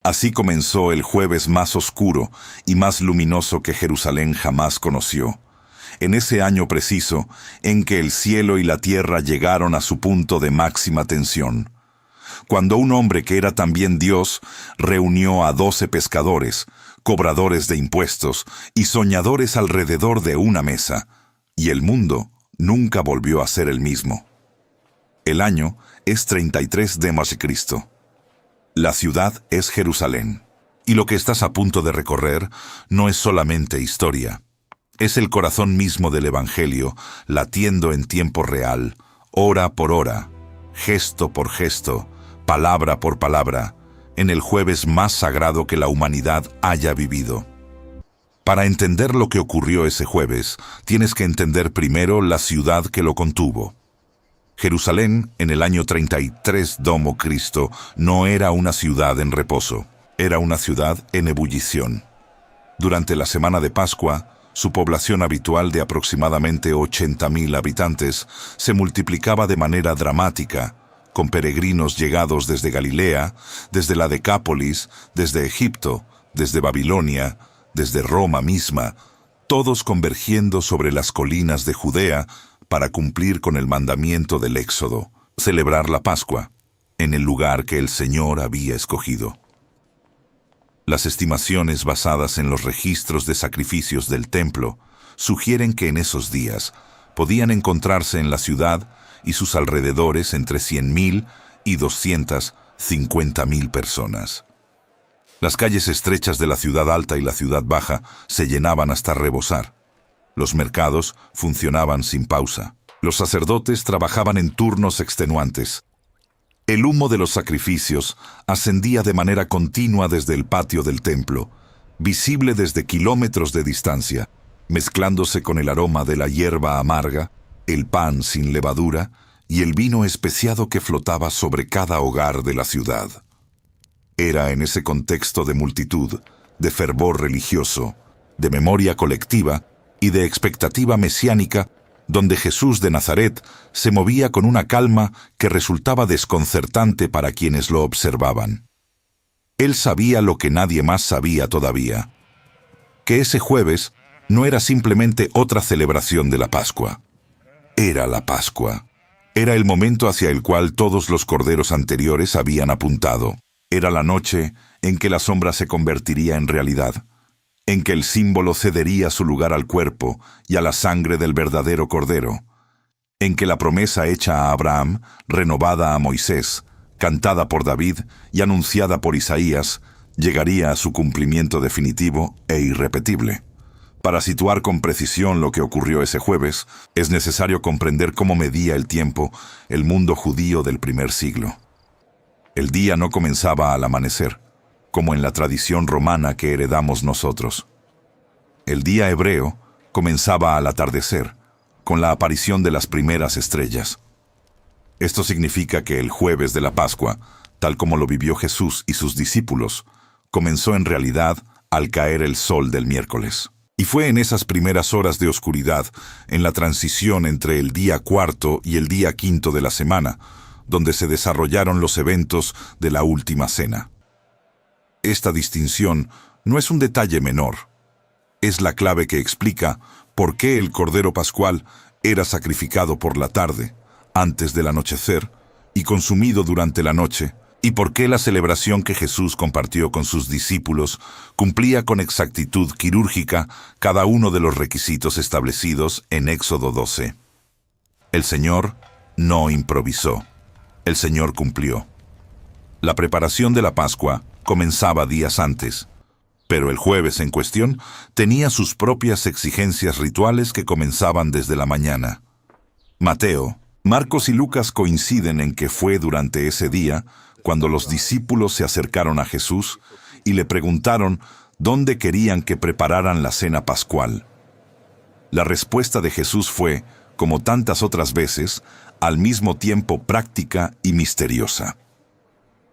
Así comenzó el jueves más oscuro y más luminoso que Jerusalén jamás conoció. En ese año preciso en que el cielo y la tierra llegaron a su punto de máxima tensión. Cuando un hombre que era también Dios reunió a 12 pescadores, cobradores de impuestos y soñadores alrededor de una mesa, y el mundo nunca volvió a ser el mismo. El año es 33 d.C. La ciudad es Jerusalén. Y lo que estás a punto de recorrer no es solamente historia. Es el corazón mismo del Evangelio, latiendo en tiempo real, hora por hora, gesto por gesto, palabra por palabra, en el jueves más sagrado que la humanidad haya vivido. Para entender lo que ocurrió ese jueves, tienes que entender primero la ciudad que lo contuvo. Jerusalén, en el año 33 d.C., no era una ciudad en reposo, era una ciudad en ebullición. Durante la semana de Pascua, su población habitual de aproximadamente 80.000 habitantes se multiplicaba de manera dramática, con peregrinos llegados desde Galilea, desde la Decápolis, desde Egipto, desde Babilonia, desde Roma misma, todos convergiendo sobre las colinas de Judea para cumplir con el mandamiento del Éxodo, celebrar la Pascua, en el lugar que el Señor había escogido. Las estimaciones basadas en los registros de sacrificios del templo sugieren que en esos días podían encontrarse en la ciudad y sus alrededores entre 100.000 y 250.000 personas. Las calles estrechas de la ciudad alta y la ciudad baja se llenaban hasta rebosar. Los mercados funcionaban sin pausa. Los sacerdotes trabajaban en turnos extenuantes. El humo de los sacrificios ascendía de manera continua desde el patio del templo, visible desde kilómetros de distancia, mezclándose con el aroma de la hierba amarga, el pan sin levadura y el vino especiado que flotaba sobre cada hogar de la ciudad. Era en ese contexto de multitud, de fervor religioso, de memoria colectiva y de expectativa mesiánica, donde Jesús de Nazaret se movía con una calma que resultaba desconcertante para quienes lo observaban. Él sabía lo que nadie más sabía todavía, que ese jueves no era simplemente otra celebración de la Pascua. Era la Pascua. Era el momento hacia el cual todos los corderos anteriores habían apuntado. Era la noche en que la sombra se convertiría en realidad, en que el símbolo cedería su lugar al cuerpo y a la sangre del verdadero Cordero, en que la promesa hecha a Abraham, renovada a Moisés, cantada por David y anunciada por Isaías, llegaría a su cumplimiento definitivo e irrepetible. Para situar con precisión lo que ocurrió ese jueves, es necesario comprender cómo medía el tiempo el mundo judío del primer siglo. El día no comenzaba al amanecer, como en la tradición romana que heredamos nosotros. El día hebreo comenzaba al atardecer, con la aparición de las primeras estrellas. Esto significa que el jueves de la Pascua, tal como lo vivió Jesús y sus discípulos, comenzó en realidad al caer el sol del miércoles. Y fue en esas primeras horas de oscuridad, en la transición entre el día cuarto y el día quinto de la semana, donde se desarrollaron los eventos de la Última Cena. Esta distinción no es un detalle menor. Es la clave que explica por qué el Cordero Pascual era sacrificado por la tarde, antes del anochecer, y consumido durante la noche, y por qué la celebración que Jesús compartió con sus discípulos cumplía con exactitud quirúrgica cada uno de los requisitos establecidos en Éxodo 12. El Señor no improvisó. El Señor cumplió. La preparación de la Pascua comenzaba días antes, pero el jueves en cuestión tenía sus propias exigencias rituales que comenzaban desde la mañana. Mateo, Marcos y Lucas coinciden en que fue durante ese día cuando los discípulos se acercaron a Jesús y le preguntaron dónde querían que prepararan la cena pascual. La respuesta de Jesús fue, como tantas otras veces, al mismo tiempo práctica y misteriosa.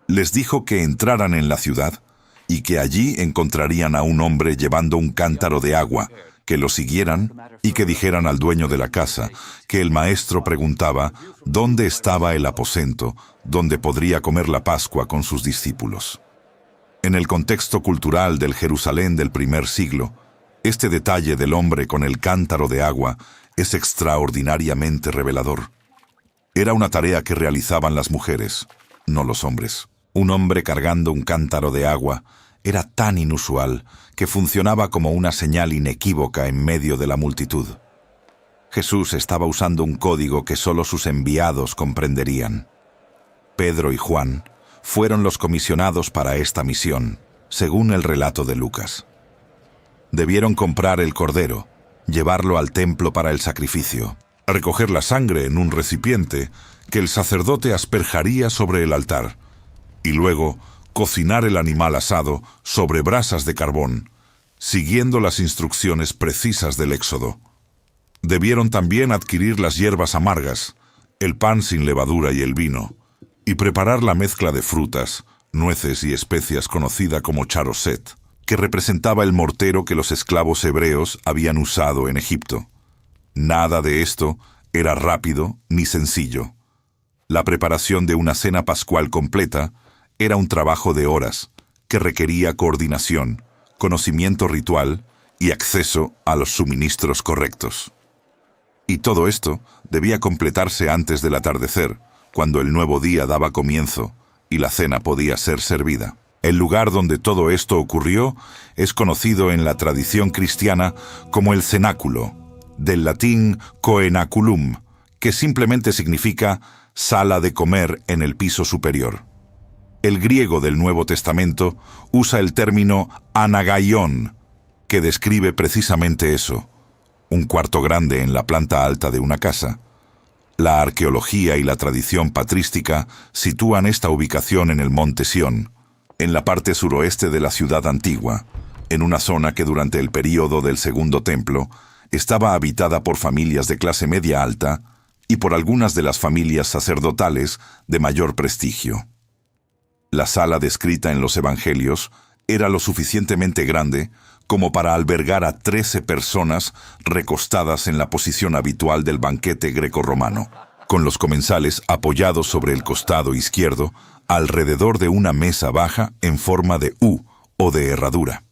Les dijo que entraran en la ciudad y que allí encontrarían a un hombre llevando un cántaro de agua, que lo siguieran y que dijeran al dueño de la casa que el maestro preguntaba dónde estaba el aposento donde podría comer la Pascua con sus discípulos. En el contexto cultural del Jerusalén del primer siglo, este detalle del hombre con el cántaro de agua es extraordinariamente revelador. Era una tarea que realizaban las mujeres, no los hombres. Un hombre cargando un cántaro de agua era tan inusual que funcionaba como una señal inequívoca en medio de la multitud. Jesús estaba usando un código que solo sus enviados comprenderían. Pedro y Juan fueron los comisionados para esta misión, según el relato de Lucas. Debieron comprar el cordero, llevarlo al templo para el sacrificio, recoger la sangre en un recipiente que el sacerdote asperjaría sobre el altar, y luego cocinar el animal asado sobre brasas de carbón, siguiendo las instrucciones precisas del Éxodo. Debieron también adquirir las hierbas amargas, el pan sin levadura y el vino, y preparar la mezcla de frutas, nueces y especias conocida como charoset, que representaba el mortero que los esclavos hebreos habían usado en Egipto. Nada de esto era rápido ni sencillo. La preparación de una cena pascual completa era un trabajo de horas que requería coordinación, conocimiento ritual y acceso a los suministros correctos. Y todo esto debía completarse antes del atardecer, cuando el nuevo día daba comienzo y la cena podía ser servida. El lugar donde todo esto ocurrió es conocido en la tradición cristiana como el cenáculo, del latín coenaculum, que simplemente significa sala de comer en el piso superior. El griego del Nuevo Testamento usa el término anagaion, que describe precisamente eso, un cuarto grande en la planta alta de una casa. La arqueología y la tradición patrística sitúan esta ubicación en el monte Sión, en la parte suroeste de la ciudad antigua, en una zona que durante el período del Segundo Templo estaba habitada por familias de clase media alta y por algunas de las familias sacerdotales de mayor prestigio. La sala descrita en los Evangelios era lo suficientemente grande como para albergar a 13 personas recostadas en la posición habitual del banquete grecorromano, con los comensales apoyados sobre el costado izquierdo alrededor de una mesa baja en forma de U o de herradura.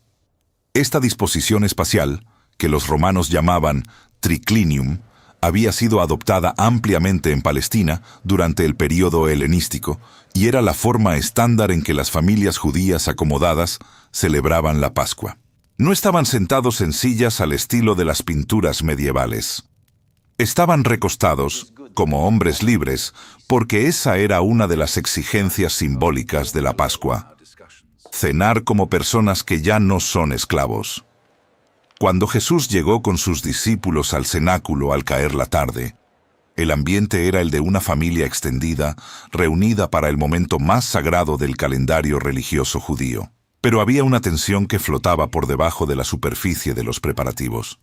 Esta disposición espacial, que los romanos llamaban triclinium, había sido adoptada ampliamente en Palestina durante el período helenístico y era la forma estándar en que las familias judías acomodadas celebraban la Pascua. No estaban sentados en sillas al estilo de las pinturas medievales. Estaban recostados, como hombres libres, porque esa era una de las exigencias simbólicas de la Pascua. Cenar como personas que ya no son esclavos. Cuando Jesús llegó con sus discípulos al cenáculo al caer la tarde, el ambiente era el de una familia extendida, reunida para el momento más sagrado del calendario religioso judío. Pero había una tensión que flotaba por debajo de la superficie de los preparativos.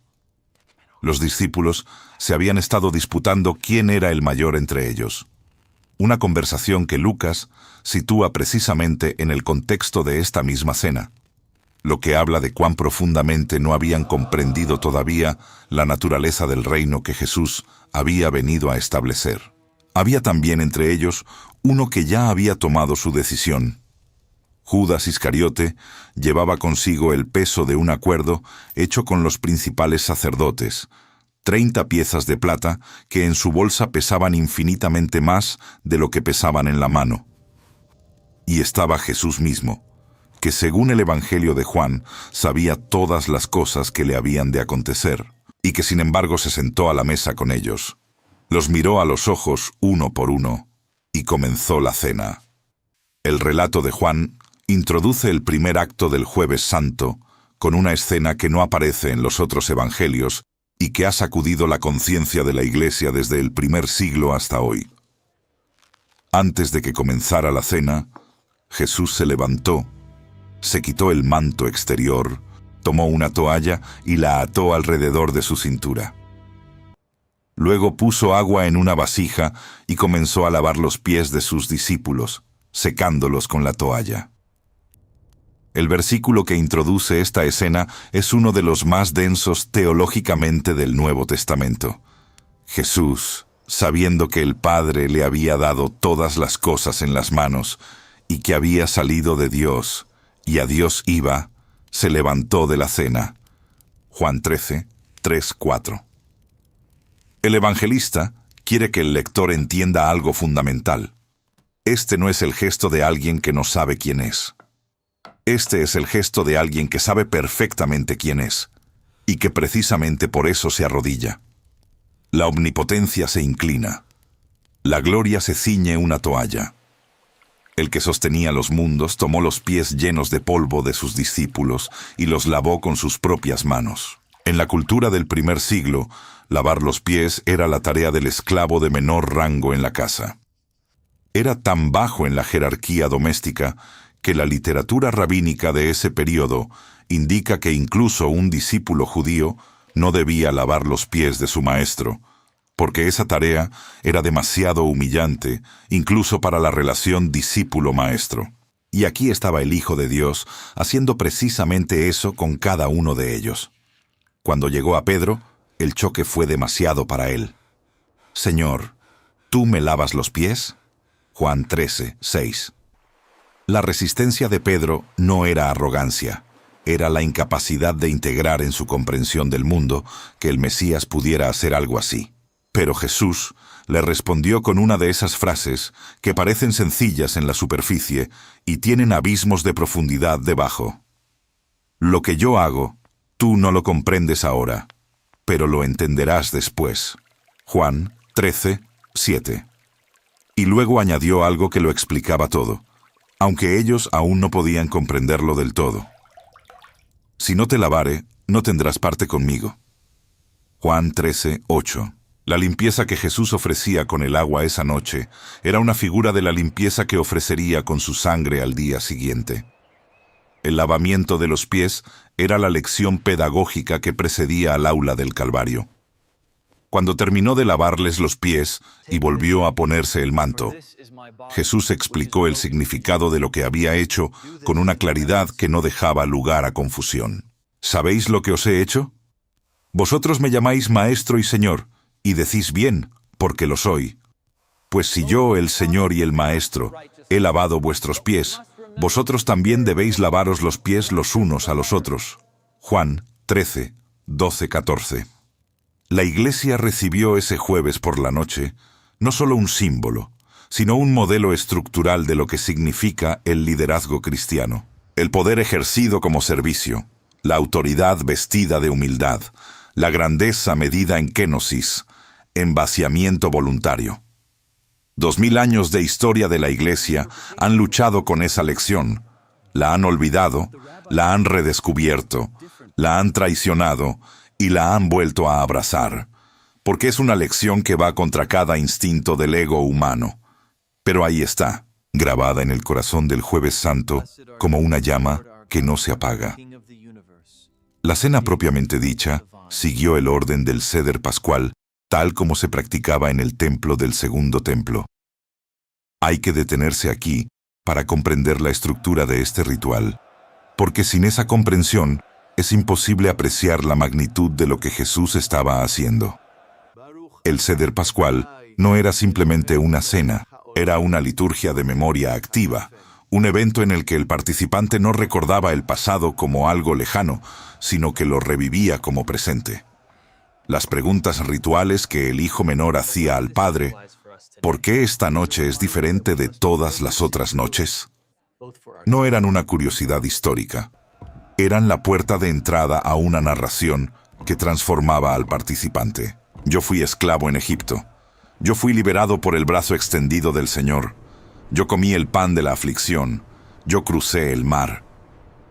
Los discípulos se habían estado disputando quién era el mayor entre ellos. Una conversación que Lucas sitúa precisamente en el contexto de esta misma cena, lo que habla de cuán profundamente no habían comprendido todavía la naturaleza del reino que Jesús había venido a establecer. Había también entre ellos uno que ya había tomado su decisión. Judas Iscariote llevaba consigo el peso de un acuerdo hecho con los principales sacerdotes, 30 piezas de plata que en su bolsa pesaban infinitamente más de lo que pesaban en la mano. Y estaba Jesús mismo, que según el Evangelio de Juan sabía todas las cosas que le habían de acontecer, y que sin embargo se sentó a la mesa con ellos. Los miró a los ojos uno por uno, y comenzó la cena. El relato de Juan introduce el primer acto del Jueves Santo con una escena que no aparece en los otros evangelios y que ha sacudido la conciencia de la Iglesia desde el primer siglo hasta hoy. Antes de que comenzara la cena, Jesús se levantó, se quitó el manto exterior, tomó una toalla y la ató alrededor de su cintura. Luego puso agua en una vasija y comenzó a lavar los pies de sus discípulos, secándolos con la toalla. El versículo que introduce esta escena es uno de los más densos teológicamente del Nuevo Testamento. Jesús, sabiendo que el Padre le había dado todas las cosas en las manos y que había salido de Dios y a Dios iba, se levantó de la cena. Juan 13, 3, 4. El evangelista quiere que el lector entienda algo fundamental. Este no es el gesto de alguien que no sabe quién es. Este es el gesto de alguien que sabe perfectamente quién es, y que precisamente por eso se arrodilla. La omnipotencia se inclina. La gloria se ciñe una toalla. El que sostenía los mundos tomó los pies llenos de polvo de sus discípulos y los lavó con sus propias manos. En la cultura del primer siglo, lavar los pies era la tarea del esclavo de menor rango en la casa. Era tan bajo en la jerarquía doméstica que la literatura rabínica de ese período indica que incluso un discípulo judío no debía lavar los pies de su maestro, porque esa tarea era demasiado humillante, incluso para la relación discípulo-maestro. Y aquí estaba el Hijo de Dios haciendo precisamente eso con cada uno de ellos. Cuando llegó a Pedro, el choque fue demasiado para él. «Señor, ¿tú me lavas los pies?» Juan 13, 6. La resistencia de Pedro no era arrogancia, era la incapacidad de integrar en su comprensión del mundo que el Mesías pudiera hacer algo así. Pero Jesús le respondió con una de esas frases que parecen sencillas en la superficie y tienen abismos de profundidad debajo. «Lo que yo hago, tú no lo comprendes ahora, pero lo entenderás después». Juan 13, 7. Y luego añadió algo que lo explicaba todo, aunque ellos aún no podían comprenderlo del todo. «Si no te lavare, no tendrás parte conmigo». Juan 13, 8. La limpieza que Jesús ofrecía con el agua esa noche era una figura de la limpieza que ofrecería con su sangre al día siguiente. El lavamiento de los pies era la lección pedagógica que precedía al aula del Calvario. Cuando terminó de lavarles los pies y volvió a ponerse el manto, Jesús explicó el significado de lo que había hecho con una claridad que no dejaba lugar a confusión. «¿Sabéis lo que os he hecho? Vosotros me llamáis Maestro y Señor, y decís bien, porque lo soy. Pues si yo, el Señor y el Maestro, he lavado vuestros pies, vosotros también debéis lavaros los pies los unos a los otros». Juan 13, 12, 14. La Iglesia recibió ese jueves por la noche no solo un símbolo, sino un modelo estructural de lo que significa el liderazgo cristiano. El poder ejercido como servicio, la autoridad vestida de humildad, la grandeza medida en kénosis, en vaciamiento voluntario. 2000 años de historia de la Iglesia han luchado con esa lección, la han olvidado, la han redescubierto, la han traicionado y la han vuelto a abrazar, porque es una lección que va contra cada instinto del ego humano. Pero ahí está, grabada en el corazón del Jueves Santo, como una llama que no se apaga. La cena propiamente dicha siguió el orden del Seder pascual, tal como se practicaba en el templo del Segundo Templo. Hay que detenerse aquí para comprender la estructura de este ritual, porque sin esa comprensión es imposible apreciar la magnitud de lo que Jesús estaba haciendo. El Seder pascual no era simplemente una cena, era una liturgia de memoria activa, un evento en el que el participante no recordaba el pasado como algo lejano, sino que lo revivía como presente. Las preguntas rituales que el hijo menor hacía al padre, ¿por qué esta noche es diferente de todas las otras noches?, no eran una curiosidad histórica. Eran la puerta de entrada a una narración que transformaba al participante. Yo fui esclavo en Egipto. Yo fui liberado por el brazo extendido del Señor. Yo comí el pan de la aflicción. Yo crucé el mar.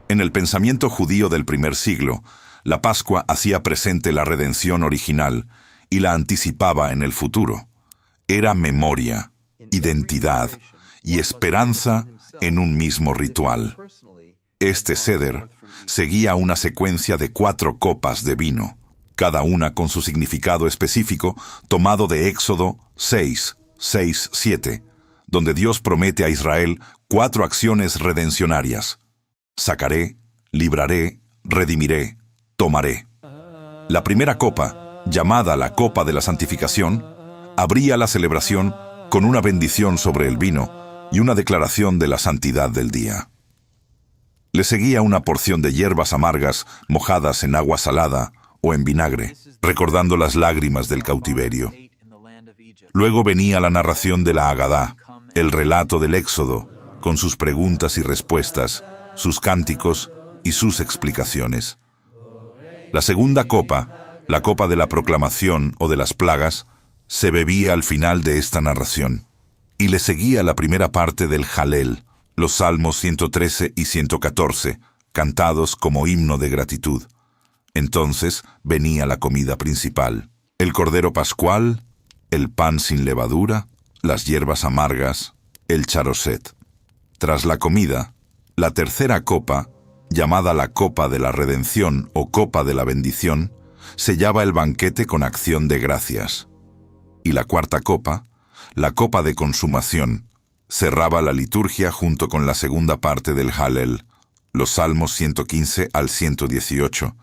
En el pensamiento judío del primer siglo, la Pascua hacía presente la redención original y la anticipaba en el futuro. Era memoria, identidad y esperanza en un mismo ritual. Este Seder seguía una secuencia de 4 copas de vino, cada una con su significado específico tomado de Éxodo 6, 6, 7, donde Dios promete a Israel 4 acciones redencionarias: sacaré, libraré, redimiré, tomaré. La primera copa, llamada la copa de la santificación, abría la celebración con una bendición sobre el vino y una declaración de la santidad del día. Le seguía una porción de hierbas amargas mojadas en agua salada o en vinagre, recordando las lágrimas del cautiverio. Luego venía la narración de la Agadá, el relato del Éxodo, con sus preguntas y respuestas, sus cánticos y sus explicaciones. La segunda copa, la copa de la proclamación o de las plagas, se bebía al final de esta narración, y le seguía la primera parte del Jalel, los Salmos 113 y 114, cantados como himno de gratitud. Entonces venía la comida principal, el cordero pascual, el pan sin levadura, las hierbas amargas, el charoset. Tras la comida, la tercera copa, llamada la copa de la redención o copa de la bendición, sellaba el banquete con acción de gracias. Y la cuarta copa, la copa de consumación, cerraba la liturgia junto con la segunda parte del Jalel, los Salmos 115 al 118,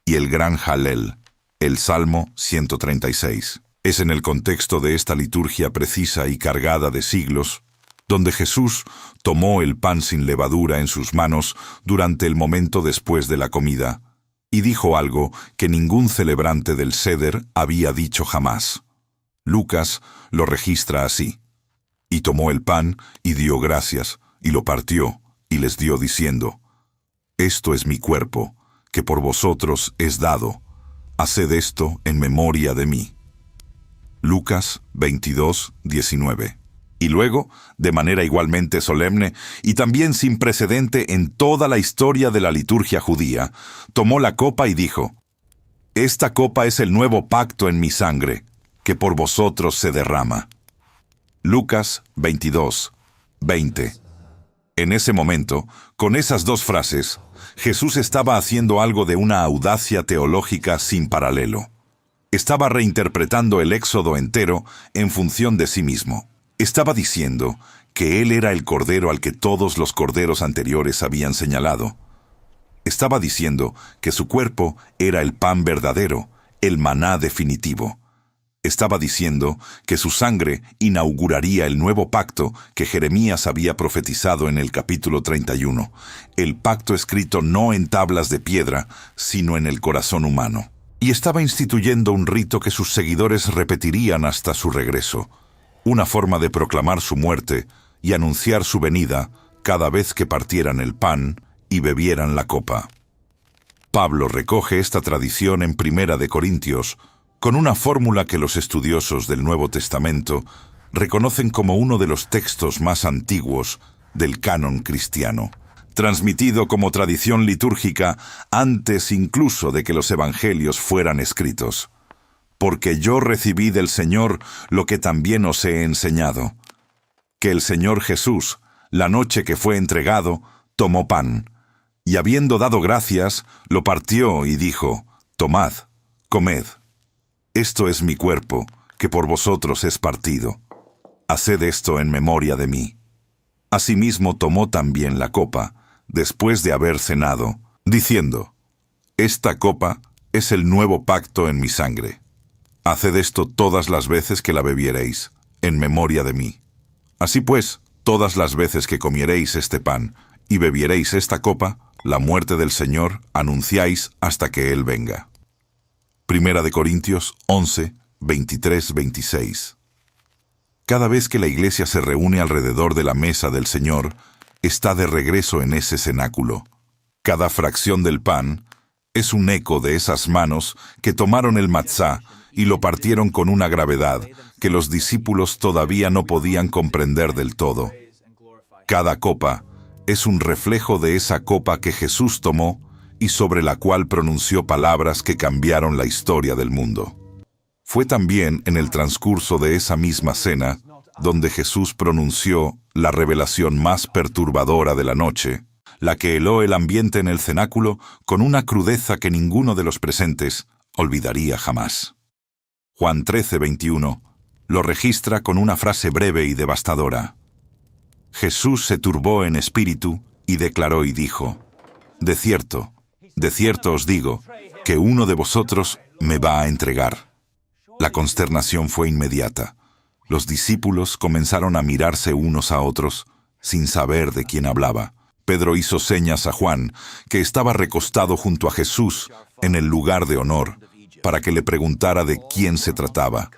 y el gran Jalel, el Salmo 136. Es en el contexto de esta liturgia precisa y cargada de siglos, donde Jesús tomó el pan sin levadura en sus manos durante el momento después de la comida, y dijo algo que ningún celebrante del Seder había dicho jamás. Lucas lo registra así: y tomó el pan y dio gracias, y lo partió, y les dio diciendo: esto es mi cuerpo, que por vosotros es dado. Haced esto en memoria de mí. Lucas 22, 19. Y luego, de manera igualmente solemne y también sin precedente en toda la historia de la liturgia judía, tomó la copa y dijo: esta copa es el nuevo pacto en mi sangre, que por vosotros se derrama. Lucas 22, 20. En ese momento, con esas dos frases, Jesús estaba haciendo algo de una audacia teológica sin paralelo. Estaba reinterpretando el Éxodo entero en función de sí mismo. Estaba diciendo que Él era el Cordero al que todos los corderos anteriores habían señalado. Estaba diciendo que su cuerpo era el pan verdadero, el maná definitivo. Estaba diciendo que su sangre inauguraría el nuevo pacto que Jeremías había profetizado en el capítulo 31, el pacto escrito no en tablas de piedra, sino en el corazón humano. Y estaba instituyendo un rito que sus seguidores repetirían hasta su regreso, una forma de proclamar su muerte y anunciar su venida cada vez que partieran el pan y bebieran la copa. Pablo recoge esta tradición en Primera de Corintios, con una fórmula que los estudiosos del Nuevo Testamento reconocen como uno de los textos más antiguos del canon cristiano, transmitido como tradición litúrgica antes incluso de que los evangelios fueran escritos. Porque yo recibí del Señor lo que también os he enseñado, que el Señor Jesús, la noche que fue entregado, tomó pan, y habiendo dado gracias, lo partió y dijo: tomad, comed. Esto es mi cuerpo, que por vosotros es partido. Haced esto en memoria de mí. Asimismo tomó también la copa, después de haber cenado, diciendo: esta copa es el nuevo pacto en mi sangre. Haced esto todas las veces que la bebiereis, en memoria de mí. Así pues, todas las veces que comiereis este pan y bebiereis esta copa, la muerte del Señor anunciáis hasta que Él venga. Primera de Corintios 11, 23, 26. Cada vez que la iglesia se reúne alrededor de la mesa del Señor, está de regreso en ese cenáculo. Cada fracción del pan es un eco de esas manos que tomaron el matzá y lo partieron con una gravedad que los discípulos todavía no podían comprender del todo. Cada copa es un reflejo de esa copa que Jesús tomó y sobre la cual pronunció palabras que cambiaron la historia del mundo. Fue también en el transcurso de esa misma cena donde Jesús pronunció la revelación más perturbadora de la noche, la que heló el ambiente en el cenáculo con una crudeza que ninguno de los presentes olvidaría jamás. Juan 13, 21 lo registra con una frase breve y devastadora. Jesús se turbó en espíritu y declaró y dijo: de cierto os digo, que uno de vosotros me va a entregar. La consternación fue inmediata. Los discípulos comenzaron a mirarse unos a otros, sin saber de quién hablaba. Pedro hizo señas a Juan, que estaba recostado junto a Jesús en el lugar de honor, para que le preguntara de quién se trataba.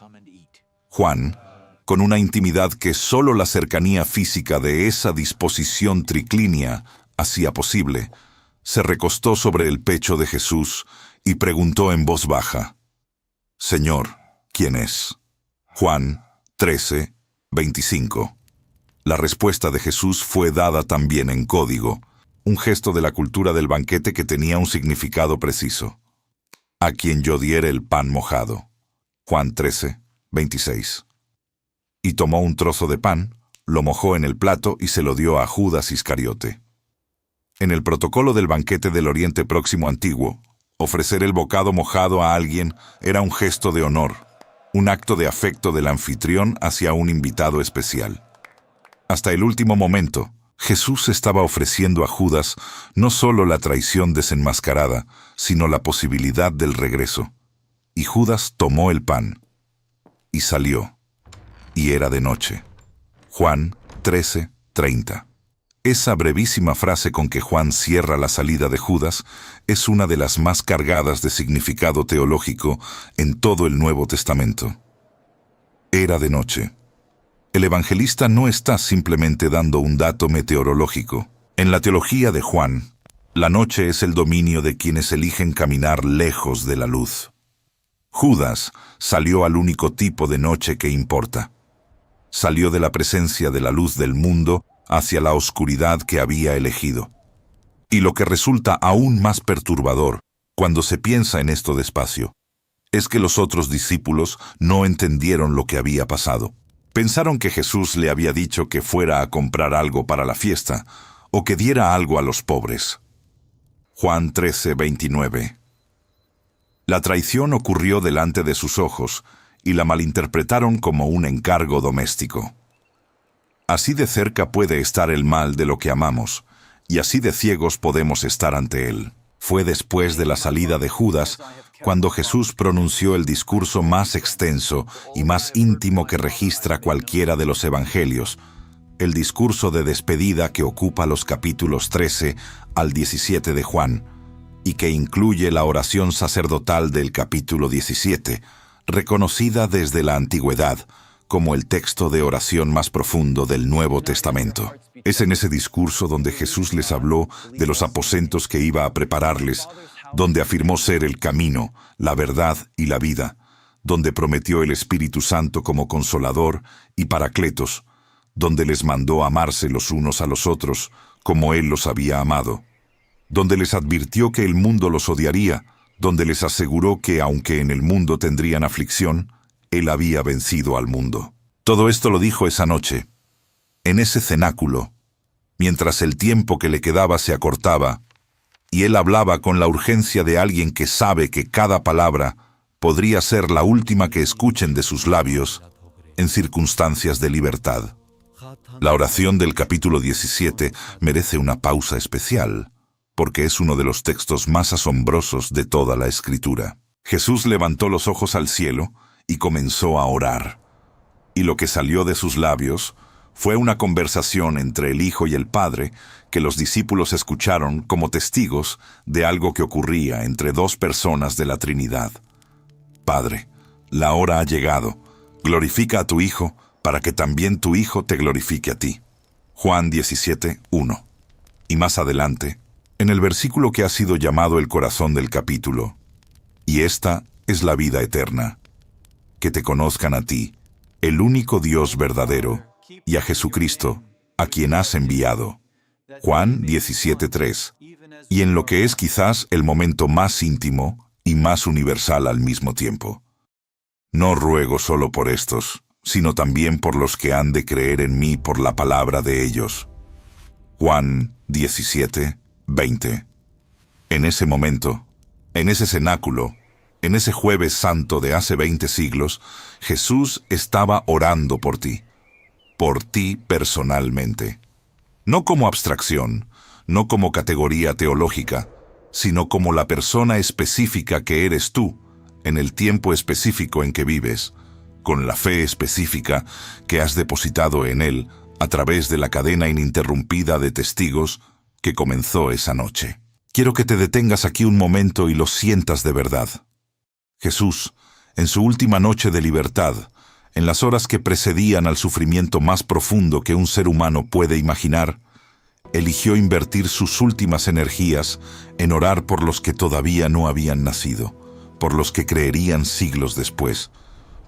Juan, con una intimidad que solo la cercanía física de esa disposición triclínea hacía posible, se recostó sobre el pecho de Jesús y preguntó en voz baja: «Señor, ¿quién es?». Juan 13, 25. La respuesta de Jesús fue dada también en código, un gesto de la cultura del banquete que tenía un significado preciso: «A quien yo diere el pan mojado». Juan 13, 26. Y tomó un trozo de pan, lo mojó en el plato y se lo dio a Judas Iscariote. En el protocolo del banquete del Oriente Próximo antiguo, ofrecer el bocado mojado a alguien era un gesto de honor, un acto de afecto del anfitrión hacia un invitado especial. Hasta el último momento, Jesús estaba ofreciendo a Judas no solo la traición desenmascarada, sino la posibilidad del regreso. Y Judas tomó el pan y salió, y era de noche. Juan 13, 30. Esa brevísima frase con que Juan cierra la salida de Judas es una de las más cargadas de significado teológico en todo el Nuevo Testamento. Era de noche. El evangelista no está simplemente dando un dato meteorológico. En la teología de Juan, la noche es el dominio de quienes eligen caminar lejos de la luz. Judas salió al único tipo de noche que importa. Salió de la presencia de la luz del mundo hacia la oscuridad que había elegido. Y lo que resulta aún más perturbador, cuando se piensa en esto despacio, es que los otros discípulos no entendieron lo que había pasado. Pensaron que Jesús le había dicho que fuera a comprar algo para la fiesta, o que diera algo a los pobres. Juan 13, 29. La traición ocurrió delante de sus ojos, y la malinterpretaron como un encargo doméstico. Así de cerca puede estar el mal de lo que amamos, y así de ciegos podemos estar ante él. Fue después de la salida de Judas cuando Jesús pronunció el discurso más extenso y más íntimo que registra cualquiera de los evangelios, el discurso de despedida que ocupa los capítulos 13 al 17 de Juan, y que incluye la oración sacerdotal del capítulo 17, reconocida desde la antigüedad como el texto de oración más profundo del Nuevo Testamento. Es en ese discurso donde Jesús les habló de los aposentos que iba a prepararles, donde afirmó ser el camino, la verdad y la vida, donde prometió el Espíritu Santo como Consolador y Paracletos, donde les mandó amarse los unos a los otros, como Él los había amado, donde les advirtió que el mundo los odiaría, donde les aseguró que, aunque en el mundo tendrían aflicción, Él había vencido al mundo. Todo esto lo dijo esa noche, en ese cenáculo, mientras el tiempo que le quedaba se acortaba, y Él hablaba con la urgencia de alguien que sabe que cada palabra podría ser la última que escuchen de sus labios en circunstancias de libertad. La oración del capítulo 17 merece una pausa especial, porque es uno de los textos más asombrosos de toda la Escritura. Jesús levantó los ojos al cielo y comenzó a orar. Y lo que salió de sus labios fue una conversación entre el Hijo y el Padre que los discípulos escucharon como testigos de algo que ocurría entre dos personas de la Trinidad. Padre, la hora ha llegado. Glorifica a tu Hijo para que también tu Hijo te glorifique a ti. Juan 17, 1. Y más adelante, en el versículo que ha sido llamado el corazón del capítulo: y esta es la vida eterna, que te conozcan a ti, el único Dios verdadero, y a Jesucristo, a quien has enviado. Juan 17:3. Y en lo que es quizás el momento más íntimo y más universal al mismo tiempo. No ruego solo por estos, sino también por los que han de creer en mí por la palabra de ellos. Juan 17:20. En ese momento, en ese cenáculo, en ese jueves santo de hace 20 siglos, Jesús estaba orando por ti personalmente. No como abstracción, no como categoría teológica, sino como la persona específica que eres tú, en el tiempo específico en que vives, con la fe específica que has depositado en Él a través de la cadena ininterrumpida de testigos que comenzó esa noche. Quiero que te detengas aquí un momento y lo sientas de verdad. Jesús, en su última noche de libertad, en las horas que precedían al sufrimiento más profundo que un ser humano puede imaginar, eligió invertir sus últimas energías en orar por los que todavía no habían nacido, por los que creerían siglos después,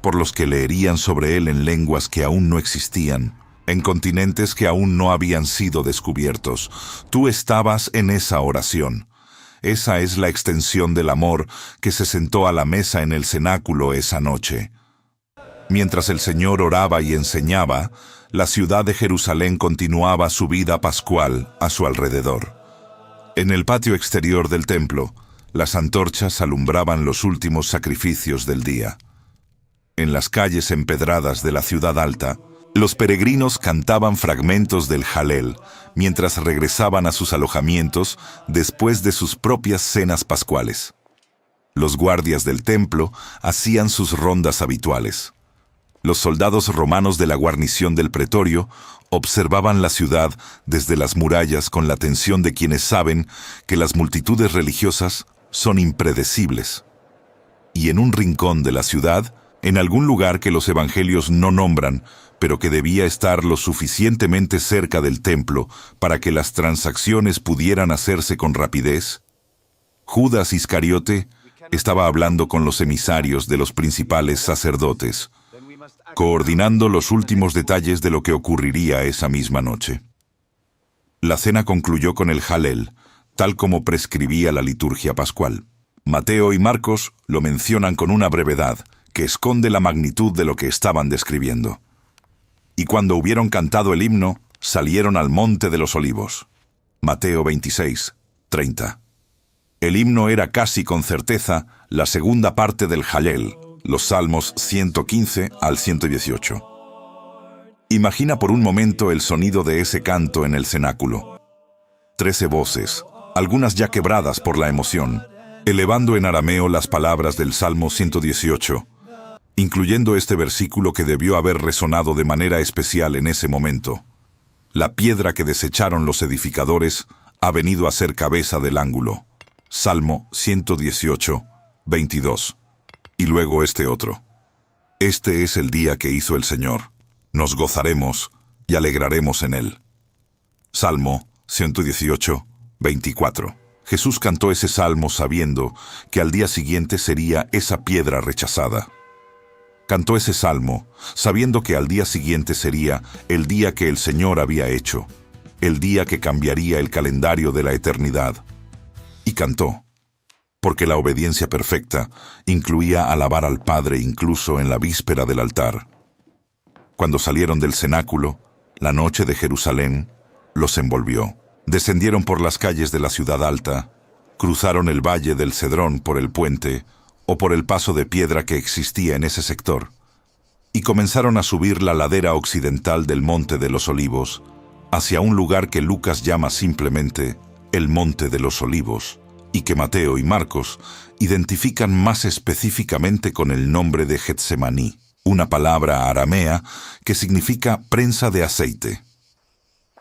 por los que leerían sobre él en lenguas que aún no existían, en continentes que aún no habían sido descubiertos. Tú estabas en esa oración. Esa es la extensión del amor que se sentó a la mesa en el cenáculo esa noche. Mientras el Señor oraba y enseñaba, la ciudad de Jerusalén continuaba su vida pascual a su alrededor. En el patio exterior del templo, las antorchas alumbraban los últimos sacrificios del día. En las calles empedradas de la ciudad alta, los peregrinos cantaban fragmentos del Jalel mientras regresaban a sus alojamientos después de sus propias cenas pascuales. Los guardias del templo hacían sus rondas habituales. Los soldados romanos de la guarnición del pretorio observaban la ciudad desde las murallas con la atención de quienes saben que las multitudes religiosas son impredecibles. Y en un rincón de la ciudad, en algún lugar que los evangelios no nombran, pero que debía estar lo suficientemente cerca del templo para que las transacciones pudieran hacerse con rapidez, Judas Iscariote estaba hablando con los emisarios de los principales sacerdotes, coordinando los últimos detalles de lo que ocurriría esa misma noche. La cena concluyó con el Jalel, tal como prescribía la liturgia pascual. Mateo y Marcos lo mencionan con una brevedad que esconde la magnitud de lo que estaban describiendo. Y cuando hubieron cantado el himno, salieron al monte de los olivos. Mateo 26, 30. El himno era casi con certeza la segunda parte del Jalel, los Salmos 115 al 118. Imagina por un momento el sonido de ese canto en el cenáculo. 13 voces, algunas ya quebradas por la emoción, elevando en arameo las palabras del Salmo 118, incluyendo este versículo que debió haber resonado de manera especial en ese momento. La piedra que desecharon los edificadores ha venido a ser cabeza del ángulo. Salmo 118, 22. Y luego este otro. Este es el día que hizo el Señor. Nos gozaremos y alegraremos en él. Salmo 118, 24. Jesús cantó ese salmo sabiendo que al día siguiente sería esa piedra rechazada. Cantó ese salmo sabiendo que al día siguiente sería el día que el Señor había hecho, el día que cambiaría el calendario de la eternidad. Y cantó, porque la obediencia perfecta incluía alabar al Padre incluso en la víspera del altar. Cuando salieron del cenáculo, la noche de Jerusalén los envolvió. Descendieron por las calles de la ciudad alta, cruzaron el valle del Cedrón por el puente o por el paso de piedra que existía en ese sector, y comenzaron a subir la ladera occidental del Monte de los Olivos hacia un lugar que Lucas llama simplemente el Monte de los Olivos, y que Mateo y Marcos identifican más específicamente con el nombre de Getsemaní, una palabra aramea que significa prensa de aceite.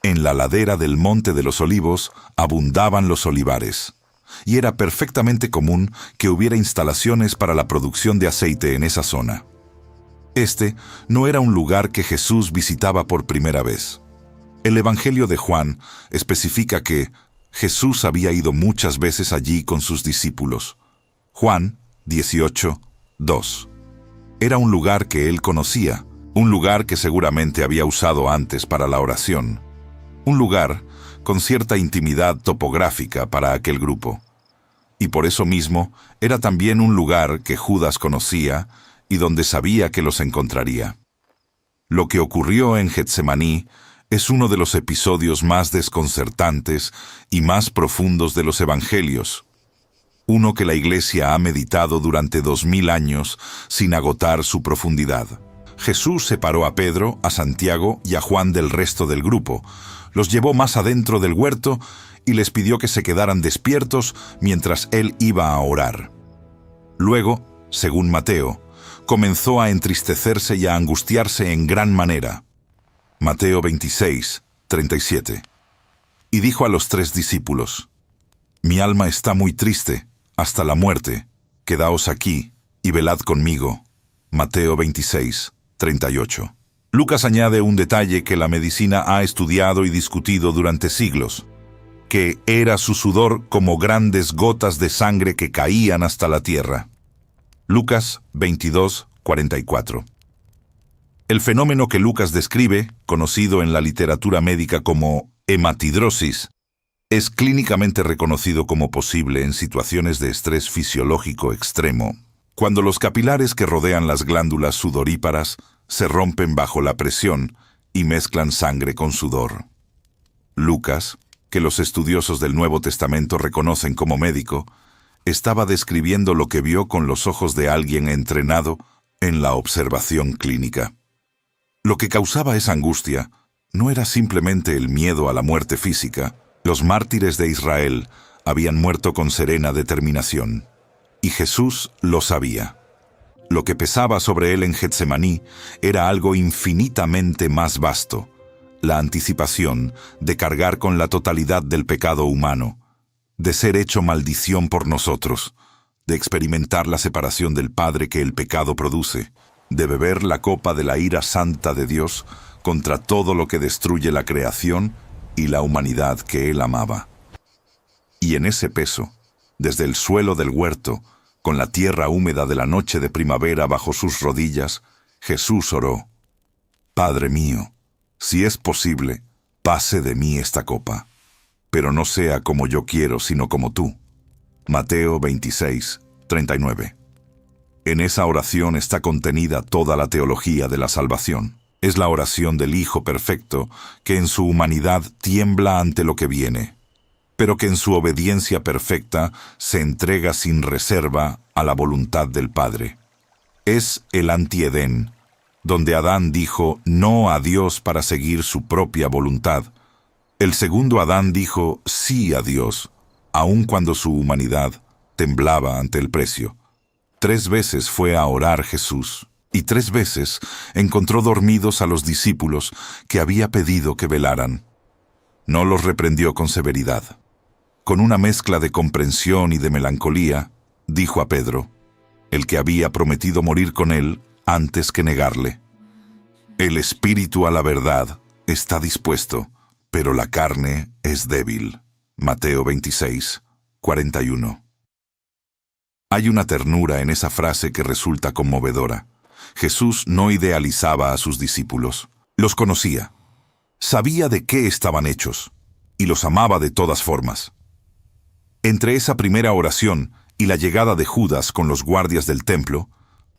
En la ladera del Monte de los Olivos abundaban los olivares, y era perfectamente común que hubiera instalaciones para la producción de aceite en esa zona. Este no era un lugar que Jesús visitaba por primera vez. El Evangelio de Juan especifica que Jesús había ido muchas veces allí con sus discípulos. Juan 18, 2. Era un lugar que él conocía, un lugar que seguramente había usado antes para la oración. Un lugar con cierta intimidad topográfica para aquel grupo. Y por eso mismo era también un lugar que Judas conocía y donde sabía que los encontraría. Lo que ocurrió en Getsemaní es uno de los episodios más desconcertantes y más profundos de los evangelios. Uno que la Iglesia ha meditado durante 2000 años sin agotar su profundidad. Jesús separó a Pedro, a Santiago y a Juan del resto del grupo, los llevó más adentro del huerto y les pidió que se quedaran despiertos mientras él iba a orar. Luego, según Mateo, comenzó a entristecerse y a angustiarse en gran manera. Mateo 26, 37. Y dijo a los 3 discípulos: Mi alma está muy triste, hasta la muerte. Quedaos aquí y velad conmigo. Mateo 26, 38. Lucas añade un detalle que la medicina ha estudiado y discutido durante siglos, que era su sudor como grandes gotas de sangre que caían hasta la tierra. Lucas 22, 44. El fenómeno que Lucas describe, conocido en la literatura médica como hematidrosis, es clínicamente reconocido como posible en situaciones de estrés fisiológico extremo, cuando los capilares que rodean las glándulas sudoríparas se rompen bajo la presión y mezclan sangre con sudor. Lucas, que los estudiosos del Nuevo Testamento reconocen como médico, estaba describiendo lo que vio con los ojos de alguien entrenado en la observación clínica. Lo que causaba esa angustia no era simplemente el miedo a la muerte física. Los mártires de Israel habían muerto con serena determinación, y Jesús lo sabía. Lo que pesaba sobre él en Getsemaní era algo infinitamente más vasto: la anticipación de cargar con la totalidad del pecado humano, de ser hecho maldición por nosotros, de experimentar la separación del Padre que el pecado produce, de beber la copa de la ira santa de Dios contra todo lo que destruye la creación y la humanidad que Él amaba. Y en ese peso, desde el suelo del huerto, con la tierra húmeda de la noche de primavera bajo sus rodillas, Jesús oró: Padre mío, si es posible, pase de mí esta copa, pero no sea como yo quiero, sino como tú. Mateo 26, 39. En esa oración está contenida toda la teología de la salvación. Es la oración del Hijo perfecto que en su humanidad tiembla ante lo que viene, pero que en su obediencia perfecta se entrega sin reserva a la voluntad del Padre. Es el anti-Edén, donde Adán dijo no a Dios para seguir su propia voluntad. El segundo Adán dijo sí a Dios, aun cuando su humanidad temblaba ante el precio. 3 veces fue a orar Jesús, y 3 veces encontró dormidos a los discípulos que había pedido que velaran. No los reprendió con severidad. Con una mezcla de comprensión y de melancolía, dijo a Pedro, el que había prometido morir con él antes que negarle: El espíritu a la verdad está dispuesto, pero la carne es débil. Mateo 26, 41. Hay una ternura en esa frase que resulta conmovedora. Jesús no idealizaba a sus discípulos. Los conocía. Sabía de qué estaban hechos, y los amaba de todas formas. Entre esa primera oración y la llegada de Judas con los guardias del templo,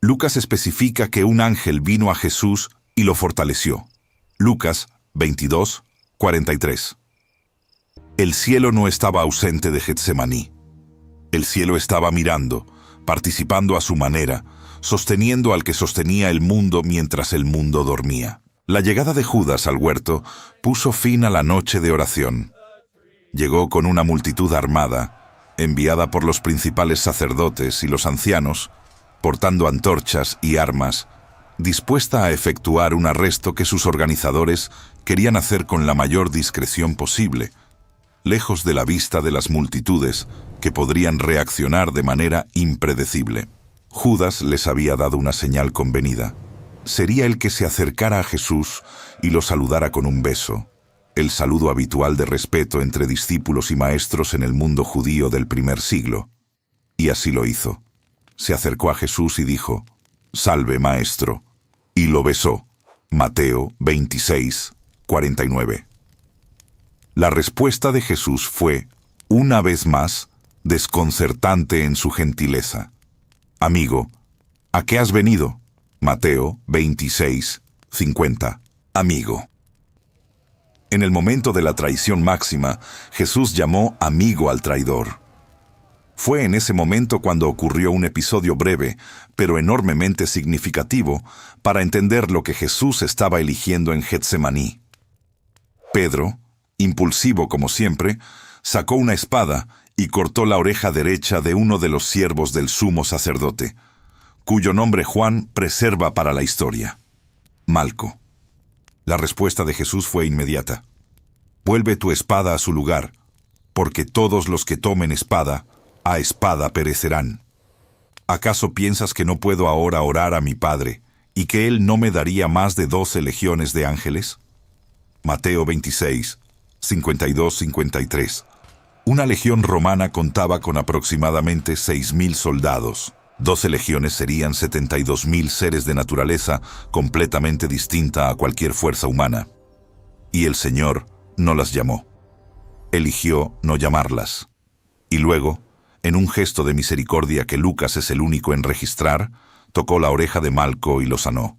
Lucas especifica que un ángel vino a Jesús y lo fortaleció. Lucas 22, 43. El cielo no estaba ausente de Getsemaní. El cielo estaba mirando, participando a su manera, sosteniendo al que sostenía el mundo mientras el mundo dormía. La llegada de Judas al huerto puso fin a la noche de oración. Llegó con una multitud armada, enviada por los principales sacerdotes y los ancianos, portando antorchas y armas, dispuesta a efectuar un arresto que sus organizadores querían hacer con la mayor discreción posible, lejos de la vista de las multitudes que podrían reaccionar de manera impredecible. Judas les había dado una señal convenida. Sería el que se acercara a Jesús y lo saludara con un beso, el saludo habitual de respeto entre discípulos y maestros en el mundo judío del primer siglo. Y así lo hizo. Se acercó a Jesús y dijo: «Salve, maestro», y lo besó. Mateo 26, 49. La respuesta de Jesús fue, una vez más, desconcertante en su gentileza. «Amigo, ¿a qué has venido?» Mateo 26, 50. Amigo. En el momento de la traición máxima, Jesús llamó amigo al traidor. Fue en ese momento cuando ocurrió un episodio breve, pero enormemente significativo, para entender lo que Jesús estaba eligiendo en Getsemaní. Pedro, impulsivo como siempre, sacó una espada y cortó la oreja derecha de uno de los siervos del sumo sacerdote, cuyo nombre Juan preserva para la historia: Malco. La respuesta de Jesús fue inmediata. Vuelve tu espada a su lugar, porque todos los que tomen espada, a espada perecerán. ¿Acaso piensas que no puedo ahora orar a mi Padre, y que Él no me daría más de 12 legiones de ángeles? Mateo 26, 52-53. Una legión romana contaba con aproximadamente 6.000 soldados. 12 legiones serían 72.000 seres de naturaleza completamente distinta a cualquier fuerza humana. Y el Señor no las llamó. Eligió no llamarlas. Y luego, en un gesto de misericordia que Lucas es el único en registrar, tocó la oreja de Malco y lo sanó.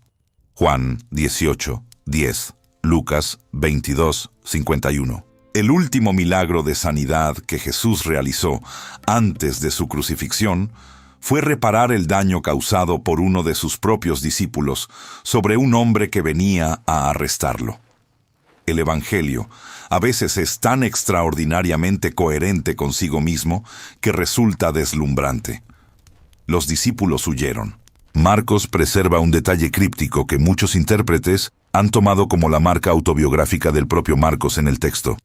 Juan 18, 10, Lucas 22, 51. El último milagro de sanidad que Jesús realizó antes de su crucifixión fue reparar el daño causado por uno de sus propios discípulos sobre un hombre que venía a arrestarlo. El Evangelio a veces es tan extraordinariamente coherente consigo mismo que resulta deslumbrante. Los discípulos huyeron. Marcos preserva un detalle críptico que muchos intérpretes han tomado como la marca autobiográfica del propio Marcos en el texto.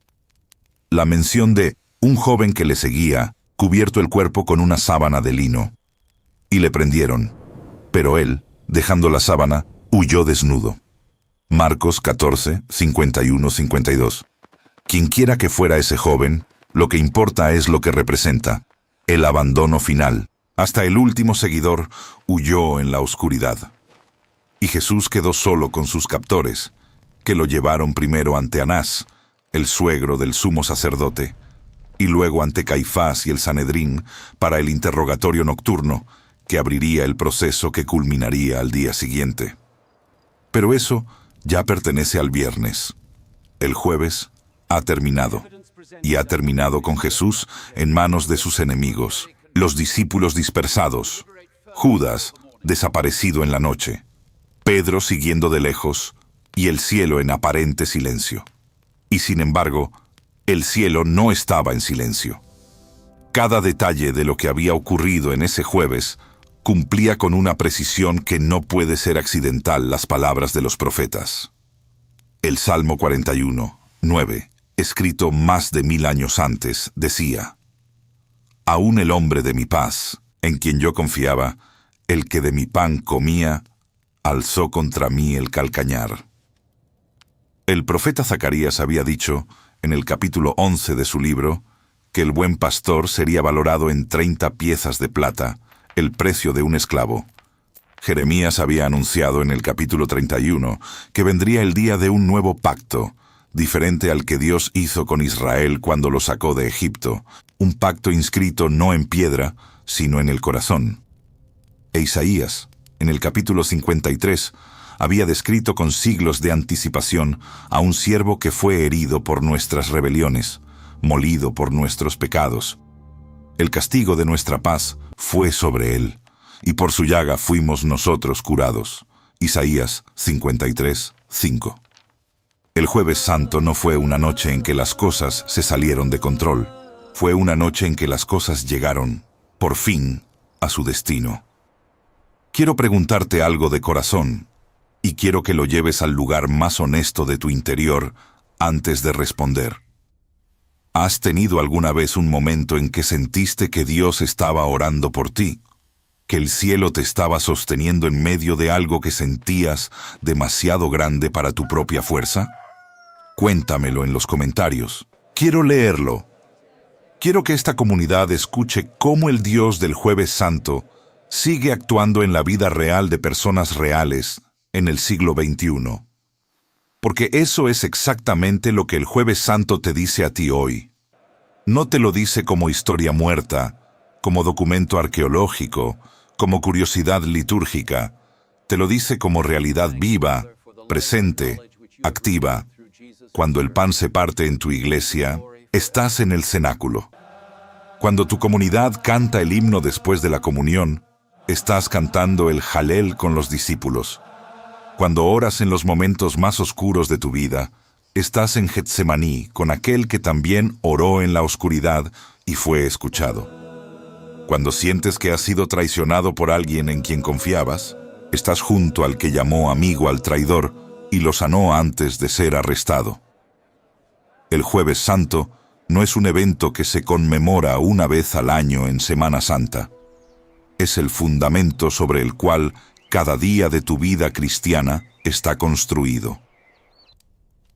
La mención de un joven que le seguía, cubierto el cuerpo con una sábana de lino. Y le prendieron, pero él, dejando la sábana, huyó desnudo. Marcos 14, 51-52. Quienquiera que fuera ese joven, lo que importa es lo que representa, el abandono final. Hasta el último seguidor huyó en la oscuridad. Y Jesús quedó solo con sus captores, que lo llevaron primero ante Anás, el suegro del sumo sacerdote, y luego ante Caifás y el Sanedrín para el interrogatorio nocturno que abriría el proceso que culminaría al día siguiente. Pero eso ya pertenece al viernes. El jueves ha terminado, y ha terminado con Jesús en manos de sus enemigos, los discípulos dispersados, Judas desaparecido en la noche, Pedro siguiendo de lejos, y el cielo en aparente silencio. Y sin embargo, el cielo no estaba en silencio. Cada detalle de lo que había ocurrido en ese jueves cumplía con una precisión que no puede ser accidental las palabras de los profetas. El Salmo 41, 9, escrito más de 1000 años antes, decía: «Aún el hombre de mi paz, en quien yo confiaba, el que de mi pan comía, alzó contra mí el calcañar». El profeta Zacarías había dicho, en el capítulo 11 de su libro, que el buen pastor sería valorado en 30 piezas de plata, el precio de un esclavo. Jeremías había anunciado en el capítulo 31 que vendría el día de un nuevo pacto, diferente al que Dios hizo con Israel cuando lo sacó de Egipto, un pacto inscrito no en piedra, sino en el corazón. E Isaías, en el capítulo 53, había descrito con siglos de anticipación a un siervo que fue herido por nuestras rebeliones, molido por nuestros pecados. El castigo de nuestra paz fue sobre él, y por su llaga fuimos nosotros curados. Isaías 53, 5. El Jueves Santo no fue una noche en que las cosas se salieron de control. Fue una noche en que las cosas llegaron, por fin, a su destino. Quiero preguntarte algo de corazón, y quiero que lo lleves al lugar más honesto de tu interior antes de responder. ¿Has tenido alguna vez un momento en que sentiste que Dios estaba orando por ti? ¿Que el cielo te estaba sosteniendo en medio de algo que sentías demasiado grande para tu propia fuerza? Cuéntamelo en los comentarios. Quiero leerlo. Quiero que esta comunidad escuche cómo el Dios del Jueves Santo sigue actuando en la vida real de personas reales en el siglo XXI. Porque eso es exactamente lo que el Jueves Santo te dice a ti hoy. No te lo dice como historia muerta, como documento arqueológico, como curiosidad litúrgica. Te lo dice como realidad viva, presente, activa. Cuando el pan se parte en tu iglesia, estás en el cenáculo. Cuando tu comunidad canta el himno después de la comunión, estás cantando el Jalel con los discípulos. Cuando oras en los momentos más oscuros de tu vida, estás en Getsemaní con aquel que también oró en la oscuridad y fue escuchado. Cuando sientes que has sido traicionado por alguien en quien confiabas, estás junto al que llamó amigo al traidor y lo sanó antes de ser arrestado. El Jueves Santo no es un evento que se conmemora una vez al año en Semana Santa. Es el fundamento sobre el cual cada día de tu vida cristiana está construido.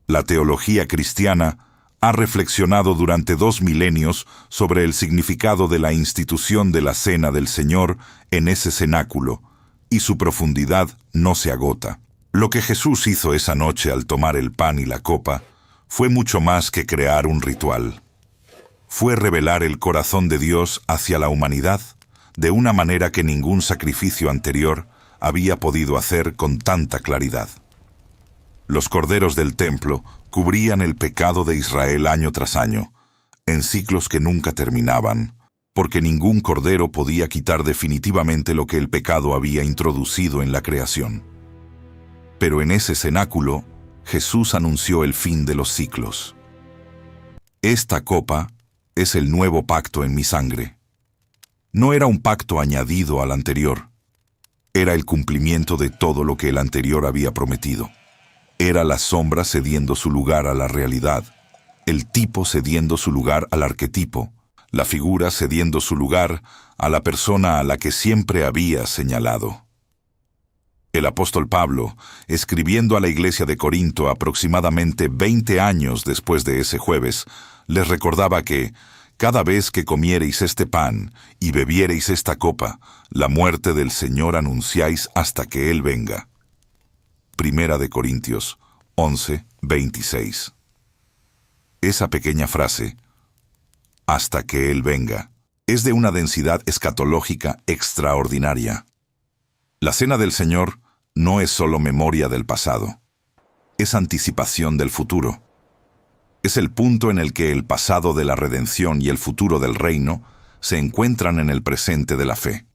La teología cristiana ha reflexionado durante 2 milenios sobre el significado de la institución de la Cena del Señor en ese cenáculo, y su profundidad no se agota. Lo que Jesús hizo esa noche al tomar el pan y la copa fue mucho más que crear un ritual. Fue revelar el corazón de Dios hacia la humanidad de una manera que ningún sacrificio anterior había podido hacer con tanta claridad. Los corderos del templo cubrían el pecado de Israel año tras año, en ciclos que nunca terminaban, porque ningún cordero podía quitar definitivamente lo que el pecado había introducido en la creación. Pero en ese cenáculo, Jesús anunció el fin de los ciclos. Esta copa es el nuevo pacto en mi sangre. No era un pacto añadido al anterior. Era el cumplimiento de todo lo que el anterior había prometido. Era la sombra cediendo su lugar a la realidad, el tipo cediendo su lugar al arquetipo, la figura cediendo su lugar a la persona a la que siempre había señalado. El apóstol Pablo, escribiendo a la iglesia de Corinto aproximadamente 20 años después de ese jueves, les recordaba que cada vez que comiereis este pan y bebiereis esta copa, la muerte del Señor anunciáis hasta que Él venga. Primera de Corintios 11, 26. Esa pequeña frase, hasta que Él venga, es de una densidad escatológica extraordinaria. La Cena del Señor no es solo memoria del pasado, es anticipación del futuro. Es el punto en el que el pasado de la redención y el futuro del reino se encuentran en el presente de la fe.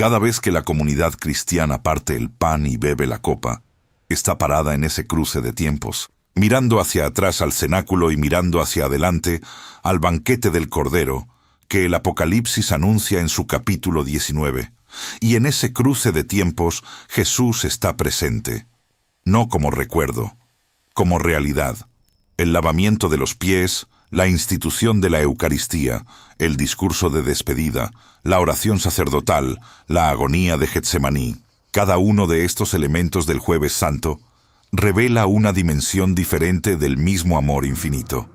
Cada vez que la comunidad cristiana parte el pan y bebe la copa, está parada en ese cruce de tiempos, mirando hacia atrás al cenáculo y mirando hacia adelante al banquete del Cordero, que el Apocalipsis anuncia en su capítulo 19. Y en ese cruce de tiempos Jesús está presente, no como recuerdo, como realidad. El lavamiento de los pies, la institución de la Eucaristía, el discurso de despedida, la oración sacerdotal, la agonía de Getsemaní. Cada uno de estos elementos del Jueves Santo revela una dimensión diferente del mismo amor infinito.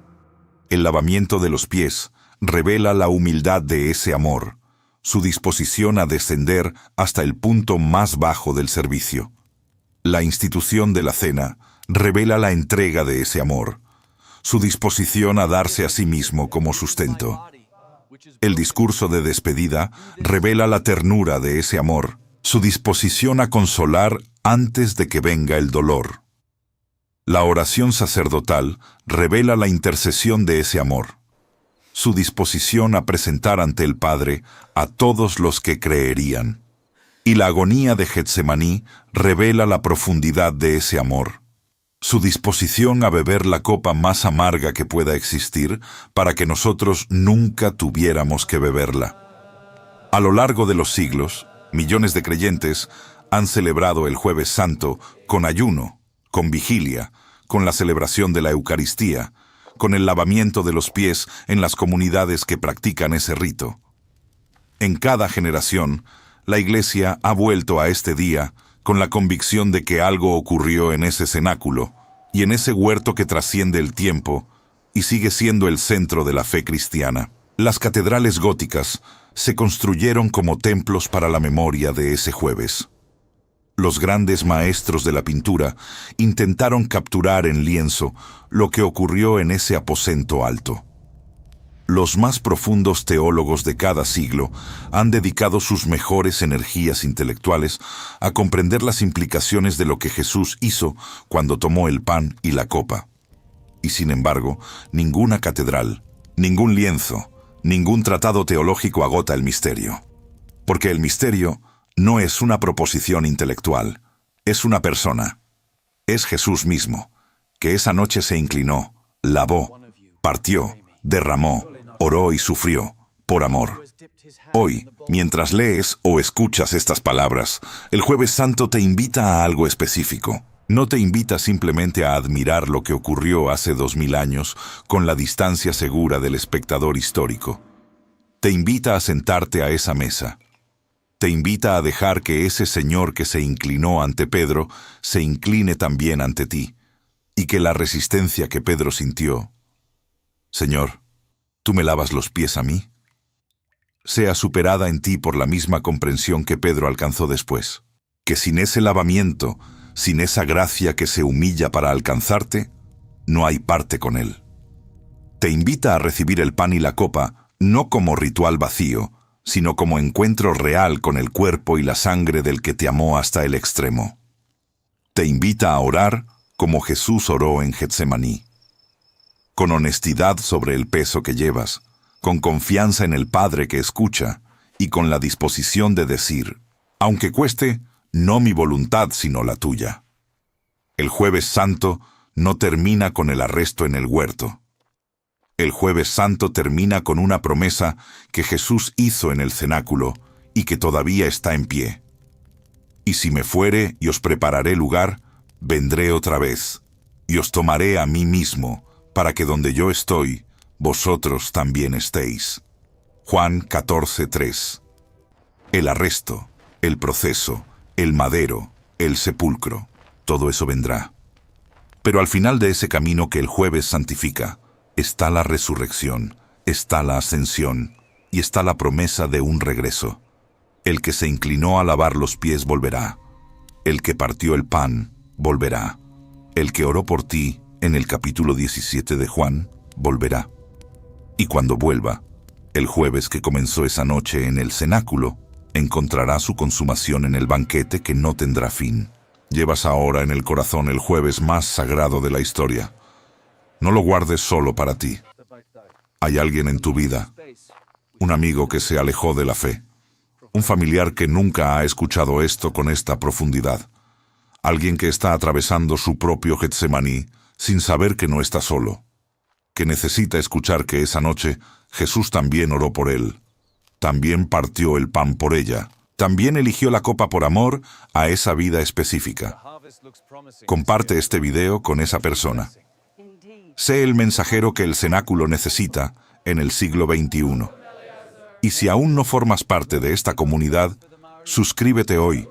El lavamiento de los pies revela la humildad de ese amor, su disposición a descender hasta el punto más bajo del servicio. La institución de la cena revela la entrega de ese amor, su disposición a darse a sí mismo como sustento. El discurso de despedida revela la ternura de ese amor, su disposición a consolar antes de que venga el dolor. La oración sacerdotal revela la intercesión de ese amor, su disposición a presentar ante el Padre a todos los que creerían. Y la agonía de Getsemaní revela la profundidad de ese amor, su disposición a beber la copa más amarga que pueda existir para que nosotros nunca tuviéramos que beberla. A lo largo de los siglos, millones de creyentes han celebrado el Jueves Santo con ayuno, con vigilia, con la celebración de la Eucaristía, con el lavamiento de los pies en las comunidades que practican ese rito. En cada generación, la Iglesia ha vuelto a este día con la convicción de que algo ocurrió en ese cenáculo y en ese huerto que trasciende el tiempo y sigue siendo el centro de la fe cristiana. Las catedrales góticas se construyeron como templos para la memoria de ese jueves. Los grandes maestros de la pintura intentaron capturar en lienzo lo que ocurrió en ese aposento alto. Los más profundos teólogos de cada siglo han dedicado sus mejores energías intelectuales a comprender las implicaciones de lo que Jesús hizo cuando tomó el pan y la copa. Y sin embargo, ninguna catedral, ningún lienzo, ningún tratado teológico agota el misterio. Porque el misterio no es una proposición intelectual, es una persona. Es Jesús mismo, que esa noche se inclinó, lavó, partió, derramó, oró y sufrió, por amor. Hoy, mientras lees o escuchas estas palabras, el Jueves Santo te invita a algo específico. No te invita simplemente a admirar lo que ocurrió hace 2000 años con la distancia segura del espectador histórico. Te invita a sentarte a esa mesa. Te invita a dejar que ese Señor que se inclinó ante Pedro se incline también ante ti, y que la resistencia que Pedro sintió, Señor, ¿tú me lavas los pies a mí?, sea superada en ti por la misma comprensión que Pedro alcanzó después. Que sin ese lavamiento, sin esa gracia que se humilla para alcanzarte, no hay parte con Él. Te invita a recibir el pan y la copa, no como ritual vacío, sino como encuentro real con el cuerpo y la sangre del que te amó hasta el extremo. Te invita a orar como Jesús oró en Getsemaní, con honestidad sobre el peso que llevas, con confianza en el Padre que escucha y con la disposición de decir, aunque cueste, no mi voluntad sino la tuya. El Jueves Santo no termina con el arresto en el huerto. El Jueves Santo termina con una promesa que Jesús hizo en el cenáculo y que todavía está en pie. Y si me fuere y os prepararé lugar, vendré otra vez, y os tomaré a mí mismo, para que donde yo estoy, vosotros también estéis. Juan 14:3. El arresto, el proceso, el madero, el sepulcro, todo eso vendrá. Pero al final de ese camino que el jueves santifica, está la resurrección, está la ascensión y está la promesa de un regreso. El que se inclinó a lavar los pies volverá. El que partió el pan volverá. El que oró por ti en el capítulo 17 de Juan volverá. Y cuando vuelva, el jueves que comenzó esa noche en el cenáculo, encontrará su consumación en el banquete que no tendrá fin. Llevas ahora en el corazón el jueves más sagrado de la historia. No lo guardes solo para ti. Hay alguien en tu vida, un amigo que se alejó de la fe, un familiar que nunca ha escuchado esto con esta profundidad, alguien que está atravesando su propio Getsemaní sin saber que no está solo, que necesita escuchar que esa noche Jesús también oró por él, también partió el pan por ella, también eligió la copa por amor a esa vida específica. Comparte este video con esa persona. Sé el mensajero que el cenáculo necesita en el siglo XXI. Y si aún no formas parte de esta comunidad, suscríbete hoy,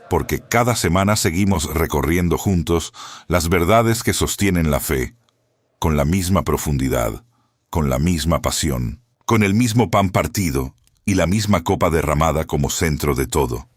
porque cada semana seguimos recorriendo juntos las verdades que sostienen la fe, con la misma profundidad, con la misma pasión, con el mismo pan partido y la misma copa derramada como centro de todo.